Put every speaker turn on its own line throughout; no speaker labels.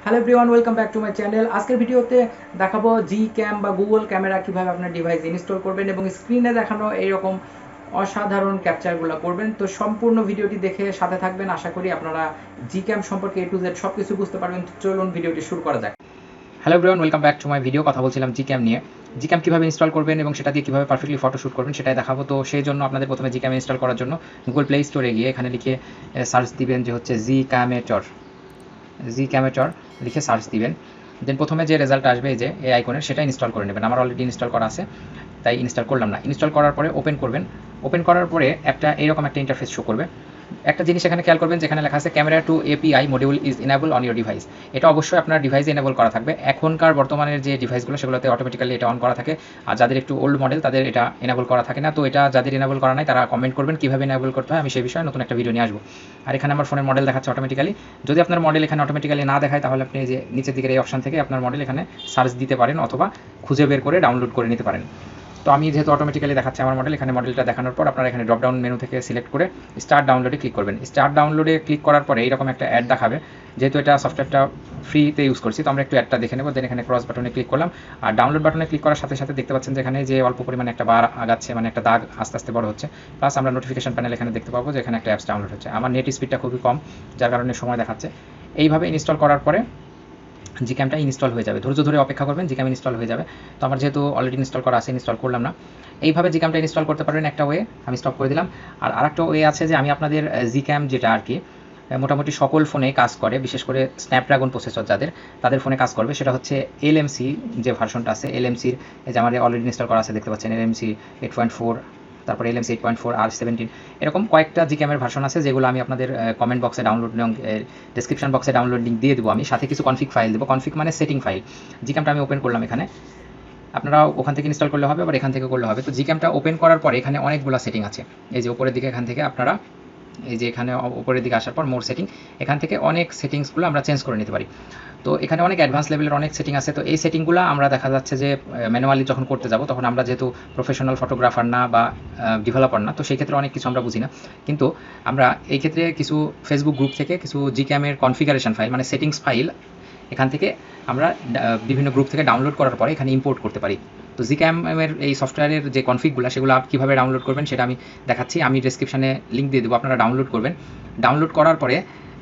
Hello everyone, welcome back to my channel. আজকের ভিডিওতে দেখাবো Gcam বা গুগল ক্যামেরা কিভাবে আপনার ডিভাইস ইনস্টল করবেন এবং স্ক্রিনে দেখানো এইরকম অসাধারণ ক্যাপচারগুলো করবেন। তো সম্পূর্ণ ভিডিওটি দেখে সাথে থাকবেন। আশা করি আপনারা Gcam সম্পর্কে A to Z সব কিছু বুঝতে পারবেন। চলুন ভিডিওটি শুরু করা যাক। Hello everyone, welcome back to my video. কথা বলছিলাম Gcam নিয়ে। Gcam কীভাবে ইনস্টল করবেন এবং সেটা দিয়ে কীভাবে পারফেক্টলি ফটো শ্যুট করবেন সেটাই দেখাবো। তো সেই জন্য আপনাদের প্রথমে Gcam ইনস্টল করার জন্য গুগল প্লে স্টোরে গিয়ে এখানে লিখে সার্চ দিবেন যে হচ্ছে Gcamator লিখে সার্চ দিবেন। দেন প্রথমে যে রেজাল্ট আসবে এই যে এই আইকনের সেটা ইনস্টল করে নেবেন। আমার অলরেডি ইনস্টল করা আছে তাই ইনস্টল করলাম না। ইনস্টল করার পরে ওপেন করবেন। ওপেন করার পরে এইরকম একটা ইন্টারফেস শো করবে। একটা জিনিস এখানে খেয়াল করবেন, যেখানে লেখা আছে camera two API module is enable on your device. এটা অবশ্যই আপনার ডিভাইসে এনেবল করা থাকবে। এখনকার বর্তমানের যে ডিভাইসগুলো সেগুলোতে অটোমেটিক্যালি এটা অন করা থাকে, আর যাদের একটু ওল্ড মডেল তাদের এটা এনেবল করা থাকে না। তো এটা যাদের এনেবল করা নাই তারা কমেন্ট করবেন কীভাবে এনেবল করতে হয়, আমি সেই বিষয়ে নতুন একটা ভিডিও নিয়ে আসবো। আর এখানে আমার ফোনের মডেল দেখাচ্ছে অটোমেটিক্যালি। যদি আপনার মডেল এখানে অটোমেটিক্যালি না দেখায় তাহলে আপনি যে নিচের দিকের এই অপশন থেকে আপনার মডেল এখানে সার্চ দিতে পারেন অথবা খুঁজে বের করে ডাউনলোড করে নিতে পারেন। তো আমি যেহেতু অটোমেটিক্যালি দেখাচ্ছে আমার মডেল, এখানে মডেলটা দেখানোর পর আপনারা এখানে ড্রপ ডাউন মেনু থেকে সিলেক্ট করে স্টার্ট ডাউনলোডে ক্লিক করবেন। স্টার্ট ডাউনলোডে ক্লিক করার পরে এইরকম একটা অ্যাড দেখাবে। যেহেতু এটা সফটওয়্যারটা ফ্রিতে ইউজ করছি তো আমরা একটু অ্যাডটা দেখে নেব। দেন এখানে ক্রস বাটনে ক্লিক করলাম, আর ডাউনলোড বাটনে ক্লিক করার সাথে সাথে দেখতে পাচ্ছেন যে এখানে যে অল্প পরিমাণে একটা বার আগাচ্ছে, মানে একটা দাগ আস্তে আস্তে বড় হচ্ছে। প্লাস আমরা নোটিফিকেশন প্যানেল এখানে দেখতে পাবো যে এখানে একটা অ্যাপস ডাউনলোড হচ্ছে। আমার নেট স্পিডটা খুবই কম, যার কারণে সময় দেখাচ্ছে। এইভাবে ইনস্টল করার পরে Gcamটা ইনস্টল হয়ে যাবে। ধৈর্য ধরে অপেক্ষা করবেন, Gcam ইনস্টল হয়ে যাবে। তো আমার যেহেতু অলরেডি ইনস্টল করা আছে ইনস্টল করলাম না। এইভাবে Gcamটা ইনস্টল করতে পারবেন একটা ওয়ে, আমি স্টপ করে দিলাম। আর আরেকটা ওয়ে আছে যে আমি আপনাদের Gcam যেটা আর কি মোটামুটি সকল ফোনে কাজ করে, বিশেষ করে স্ন্যাপড্রাগন প্রসেসর তাদের ফোনে কাজ করবে, সেটা হচ্ছে এলএমসি যে ভার্সনটা আছে এলএমসির, এই যে আমার অলরেডি ইনস্টল করা আছে দেখতে পাচ্ছেন এলএমসি 8.4, তারপরে এলএমসি 8.4 R17, এরকম কয়েকটা Gcam-এর ভার্সন আছে যেগুলো আমি আপনাদের কমেন্ট বক্সে ডাউনলোড ডেসক্রিপশন বক্সে ডাউনলোড লিঙ্ক দিয়ে দেবো। আমি সাথে কিছু কনফিগ ফাইল দেবো। কনফিগ মানে সেটিং ফাইল। Gcamটা আমি ওপেন করলাম এখানে, আপনারা ওখান থেকে ইনস্টল করলে হবে আবার এখান থেকে করলে হবে। তো Gcamটা ওপেন করার পরে এখানে অনেকগুলো সেটিং আছে। এই যে উপরের দিকে এখান থেকে আপনারা এই যে এখানে উপরের দিকে আসার পর মোর সেটিং, এখান থেকে অনেক সেটিংসগুলো আমরা চেঞ্জ করে নিতে পারি। তো এখানে অনেক অ্যাডভান্স লেভেলের অনেক সেটিং আছে। তো এই সেটিংগুলো আমরা দেখা যাচ্ছে যে ম্যানুয়ালি যখন করতে যাব তখন আমরা যেহেতু প্রফেশনাল ফটোগ্রাফার না বা ডেভেলপার না, তো সেই ক্ষেত্রে অনেক কিছু আমরা বুঝি না। কিন্তু আমরা এই ক্ষেত্রে কিছু ফেসবুক গ্রুপ থেকে কিছু Gcam-এর কনফিগারেশন ফাইল মানে সেটিংস ফাইল এখান থেকে আমরা বিভিন্ন গ্রুপ থেকে ডাউনলোড করার পরে এখানে ইম্পোর্ট করতে পারি। তো Gcam-এর এই সফটওয়্যারের যে কনফিগগুলো সেগুলো কীভাবে ডাউনলোড করবেন সেটা আমি দেখাচ্ছি। আমি ডেসক্রিপশানে লিঙ্ক দিয়ে দেবো, আপনারা ডাউনলোড করবেন। ডাউনলোড করার পরে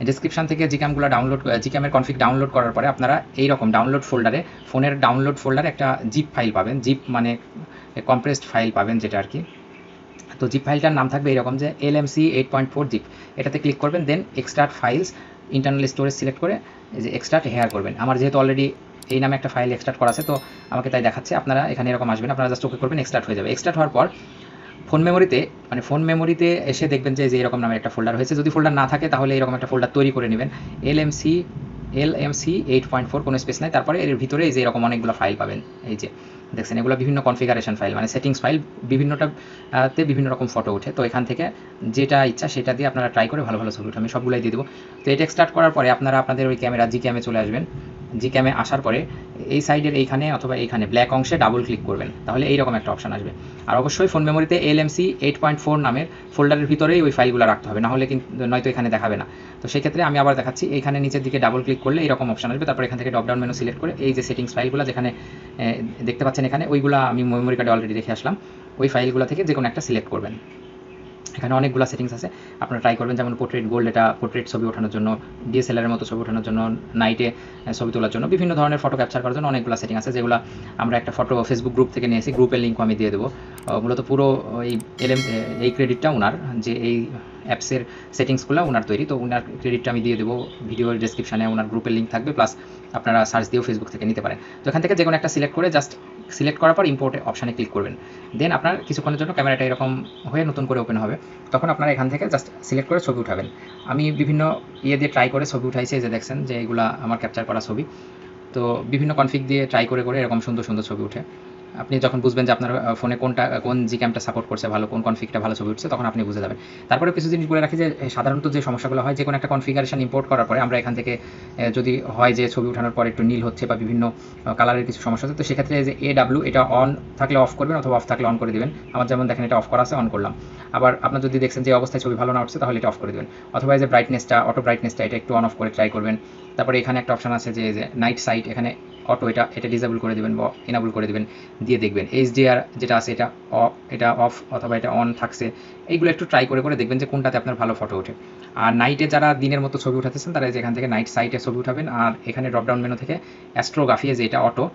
ডেসক্রিপশান থেকে Gcam-এর কনফিগ ডাউনলোড করার পরে আপনারা এইরকম ডাউনলোড ফোল্ডারে, ফোনের ডাউনলোড ফোল্ডারে একটা জিপ ফাইল পাবেন। জিপ মানে কম্প্রেসড ফাইল পাবেন যেটা আর কি। তো জিপ ফাইলটার নাম থাকবে এরকম যে LMC 8.4 জিপ। এটাতে ক্লিক করবেন, then extract files internal storage select করে এই যে এক্সট্রাক্ট হেয়ার করবেন। আমার যেহেতু অলরেডি এই নামে একটা ফাইল এক্সট্রাক্ট করা আছে তো আমাকে তাই দেখাচ্ছে। আপনারা এখানে এরকম আসবেন, আপনারা জাস্ট ওকে করবেন, এক্সট্রাক্ট হয়ে যাবে। এক্সট্রাক্ট হওয়ার পর ফোন মেমোরিতে এসে দেখবেন যে এরকম নামের একটা ফোল্ডার হয়েছে। যদি ফোল্ডার না থাকে তাহলে এরকম একটা ফোল্ডার তৈরি করে নেবেন। LMC 8.4 কোনো স্পেস নাই, তারপরে এর ভিতরে এই যে এরকম অনেকগুলো ফাইল পাবেন। এই যে দেখছেন এগুলো বিভিন্ন কনফিগারেশন ফাইল মানে সেটিংস ফাইল, বিভিন্নটাতে বিভিন্ন রকম ফটো ওঠে। তো এখান থেকে যেটা ইচ্ছা সেটা দিয়ে আপনারা ট্রাই করে ভালো ভালো ছবি ওঠে, আমি সবগুলাই দিয়ে দেবো। তো এটা স্টার্ট করার পরে আপনারা আপনাদের ওই ক্যামেরা Gcam-এ চলে আসবেন। Gcam-এ আসার পরে এই সাইডের এইখানে অথবা এইখানে ব্ল্যাক অংশে ডাবল ক্লিক করবেন, তাহলে এইরকম একটা অপশন আসবে। আর অবশ্যই ফোন মেমোরিতে LMC 8.4 নামের ফোল্ডারের ভিতরেই ওই ফাইলগুলো রাখতে হবে, নাহলে কিন্তু নয়তো এখানে দেখাবে না। তো সেক্ষেত্রে আমি আবার দেখাচ্ছি, এইখানে নিচের দিকে ডাবল ক্লিক করলে এরকম অপশন আসবে। তারপর এখান থেকে ড্রপ ডাউন মেনু সিলেক্ট করে এই যে সেটিংস ফাইলগুলো যেখানে দেখতে পাচ্ছেন এখানে, ওইগুলো আমি মেমোরি কার্ডে অলরেডি রেখে আসলাম। ওই ফাইলগুলো থেকে যে কোনো একটা সিলেক্ট করবেন। এখানে অনেকগুলো সেটিংস আছে, আপনারা ট্রাই করবেন। যেমন পোর্ট্রেট গোল্ড, এটা পোর্ট্রেট ছবি ওঠানোর জন্য, DSLR-এর মতো ছবি ওঠানোর জন্য, নাইটে ছবি তোলার জন্য, বিভিন্ন ধরনের ফটো ক্যাপচার করার জন্য অনেকগুলো সেটিং আছে যেগুলো আমরা একটা ফটো ফেসবুক গ্রুপ থেকে নিয়েছি। গ্রুপের লিঙ্কও আমি দিয়ে দেবো। মূলত পুরো এই ক্রেডিটটা ওনার, যে এই অ্যাপসের সেটিংসগুলো ওনার তৈরি, তো ওনার ক্রেডিটটা আমি দিয়ে দেবো ভিডিওর ডেসক্রিপশানে। ওনার গ্রুপের লিঙ্ক থাকবে, প্লাস আপনারা সার্চ দিয়েও ফেসবুক থেকে নিতে পারেন। তো এখান থেকে যে কোনো একটা সিলেক্ট করে জাস্ট সিলেক্ট করার পর ইম্পোর্ট অপশানে ক্লিক করবেন। দেন আপনার কিছুক্ষণের জন্য ক্যামেরাটা এরকম হয়ে নতুন করে ওপেন হবে, তখন আপনারা এখান থেকে জাস্ট সিলেক্ট করে ছবি উঠাবেন। আমি বিভিন্ন দিয়ে ট্রাই করে ছবি উঠাইছি, যে দেখছেন যে এইগুলা আমার ক্যাপচার করা ছবি। তো বিভিন্ন কনফিগ দিয়ে ট্রাই করে এরকম সুন্দর সুন্দর ছবি উঠে। আপনি যখন বুঝবেন যে আপনার ফোনে কোন জিক্যামটা সাপোর্ট করছে ভালো, কোন কনফিগটা ভালো ছবি উঠছে, তখন আপনি বুঝে যাবেন। তারপরে কিছু জিনিস বলে রাখি যে সাধারণত যে সমস্যাগুলো হয়, যে কোনো একটা কনফিগারেশন ইম্পোর্ট করার পরে আমরা এখান থেকে যদি হয় যে ছবি ওঠানোর পরে একটু নীল হচ্ছে বা বিভিন্ন কালারের কিছু সমস্যা হচ্ছে, তো সেক্ষেত্রে যে AW এটা অন থাকলে অফ করবেন অথবা অফ থাকলে অন করে দেবেন। আমার যেমন দেখেন এটা অফ করা আছে, অন করলাম। আবার আপনার যদি দেখছেন যে অবস্থায় ছবি ভালো না উঠছে, তাহলে এটা অফ করে দেবেন। অথবা এই যে ব্রাইটনেসটা, অটো ব্রাইটনেসটা, এটা একটু অন অফ করে ট্রাই করবেন। তারপরে এখানে একটা অপশন আছে যে নাইট সাইট, এখানে অটো এটা ডিসেবল করে দেবেন বা এনাবল করে দেবেন, দিয়ে দেখবেন HDR যেটা আছে এটা অফ অথবা এটা অন থাকছে। এইগুলো একটু ট্রাই করে দেখবেন যে কোনটাতে আপনার ভালো ফটো ওঠে। আর নাইটে যারা দিনের মতো ছবি উঠাতেছেন, তারা যেখান থেকে নাইট সাইটে ছবি উঠাবেন। আর এখানে ড্রপডাউন মেনু থেকে অ্যাস্ট্রোগ্রাফি, যে এটা অটো,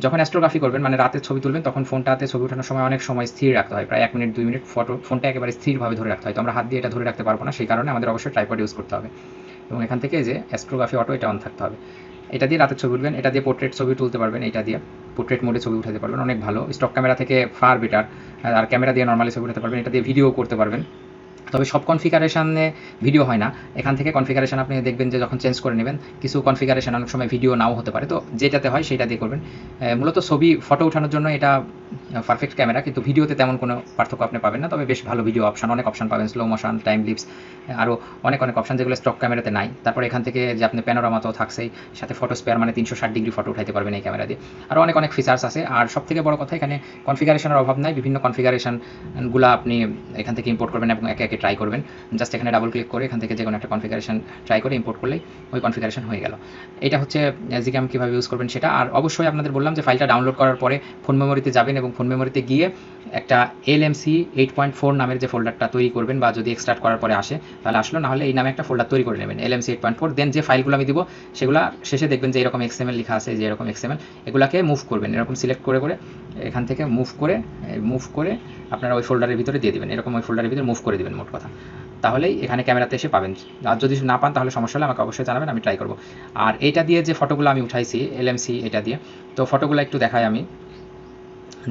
যখন অ্যাস্ট্রোগ্রাফি করবেন মানে রাতে ছবি তুলবেন, তখন ফোনটাতে ছবি ওঠানোর সময় অনেক সময় স্থির রাখতে হয়, প্রায় 1 মিনিট 2 মিনিট ফোনটা একেবারে স্থিরভাবে ধরে রাখতে হয়। তো আমরা হাত দিয়ে এটা ধরে রাখতে পারবো না, সেই কারণে আমাদের অবশ্যই ট্রাইপড ইউজ করতে হবে। এবং এখান থেকে যে অ্যাস্ট্রোগ্রাফি অটো, এটা অন থাকতে হবে। এটা দিয়ে রাতের ছবি উঠবেন, এটা দিয়ে পোর্ট্রেট ছবি তুলতে পারবেন, এটা দিয়ে পোর্ট্রেট মোডে ছবি উঠাতে পারবেন, অনেক ভালো, স্টক ক্যামেরা থেকে ফার বেটার। আর ক্যামেরা দিয়ে নর্মালি ছবি উঠাতে পারবেন, এটা দিয়ে ভিডিও করতে পারবেন। তবে সব কনফিগারেশনে ভিডিও হয় না। এখান থেকে কনফিগারেশন আপনি দেখবেন যে যখন চেঞ্জ করে নেবেন, কিছু কনফিগারেশন অনেক সময় ভিডিও নাও হতে পারে, তো যেটাতে হয় সেটা দিয়ে করবেন। মূলত ছবি ফটো ওঠানোর জন্য এটা পারফেক্ট ক্যামেরা, কিন্তু ভিডিওতে তেমন কোনো পার্থক্য আপনি পাবেন না। তবে বেশ ভালো ভিডিও অপশন, অনেক অপশন পাবেন, স্লো মোশন, টাইম লিপস, আরও অনেক অপশন যেগুলো স্টক ক্যামেরাতে নাই। তারপর এখান থেকে যে আপনি প্যানোরামা তো থাকছেই, সাথে ফটো স্পেয়ার মানে 360 ডিগ্রি ফটো উঠাইতে পারবেন এই ক্যামেরা দিয়ে। আরও অনেক ফিচার্স আছে। আর সব থেকে বড় কথা, এখানে কনফিগারেশনের অভাব নাই, বিভিন্ন কনফিগারেশনগুলো আপনি এখান থেকে ইম্পোর্ট করবেন এবং একে ট্রাই করবেন। জাস্ট এখানে ডাবল ক্লিক করে এখান থেকে যে কোনো একটা কনফিগারেশন ট্রাই করে ইম্পোর্ট করলেই ওই কনফিগারেশন হয়ে গেল। এটা হচ্ছে জিক্যাম কীভাবে ইউজ করবেন সেটা। আর অবশ্যই আপনাদের বললাম যে ফাইলটা ডাউনলোড করার পরে ফোন মেমোরিতে যাবেন এবং ফোন মেমোরিতে গিয়ে একটা LMC 8.4 নামের যে ফোল্ডারটা তৈরি করবেন, বা যদি এক্সট্রাক্ট করার পরে আসে তাহলে আসলো, না হলে এই নামে একটা ফোল্ডার তৈরি করে নেবেন LMC 8.4। দেন যে ফাইলগুলো আমি দিব সেগুলো শেষে দেখবেন যে এরকম XML লেখা আছে, যে এরকম XML, এগুলাকে মুভ করবেন, এরকম সিলেক্ট করে এখান থেকে মুভ করে আপনারা ওই ফোল্ডারের ভিতরে দিয়ে দেবেন, এরকম ওই ফোল্ডারের ভিতরে মুভ করে দেবেন মোট কথা। তাহলেই এখানে ক্যামেরাতে এসে পাবেন। আর যদি না পান তাহলে সমস্যা হলে আমাকে অবশ্যই জানাবেন, আমি ট্রাই করব। আর এইটা দিয়ে যে ফটোগুলো আমি উঠাইছি LMC এটা দিয়ে, তো ফটোগুলো একটু দেখাই আমি,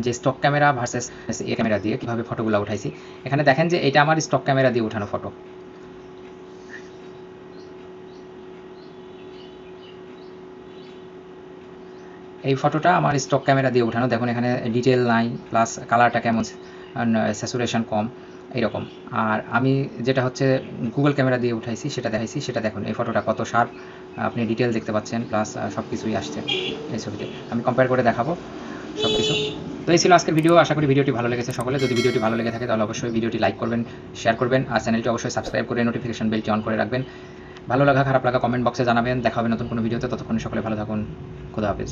যে স্টক ক্যামেরা ভার্সেস এই ক্যামেরা দিয়ে কীভাবে ফটোগুলো উঠাইছি। এখানে দেখেন যে এটা আমার স্টক ক্যামেরা দিয়ে উঠানো ফটো। এই ফটোটা আমার স্টক ক্যামেরা দিয়ে উঠানো। দেখুন এখানে ডিটেল নাই, প্লাস কালারটা কেমন, স্যাচুরেশন কম, এইরকম। আর আমি যেটা হচ্ছে গুগল ক্যামেরা দিয়ে উঠাইছি সেটা দেখাইছি, সেটা দেখুন এই ফটোটা কত শার্প, আপনি ডিটেল দেখতে পাচ্ছেন, প্লাস সব কিছুই আসছে এই ছবিতে। আমি কম্পেয়ার করে দেখাবো সব কিছু। তো এই ছিল আজকের ভিডিও। আশা করি ভিডিওটি ভালো লেগেছে সকলে। যদি ভিডিওটি ভালো লেগে থাকে তাহলে অবশ্যই ভিডিওটি লাইক করবেন, শেয়ার করবেন, আর চ্যানেলটি অবশ্যই সাবস্ক্রাইব করে নোটিফিকেশন বেলটি অন করে রাখবেন। ভালো লাগা খারাপ লাগা কমেন্ট বক্সে জানাবেন। দেখা হবে নতুন কোনো ভিডিওতে, ততক্ষণ সকলে ভালো থাকুন। খোদা হাফেজ।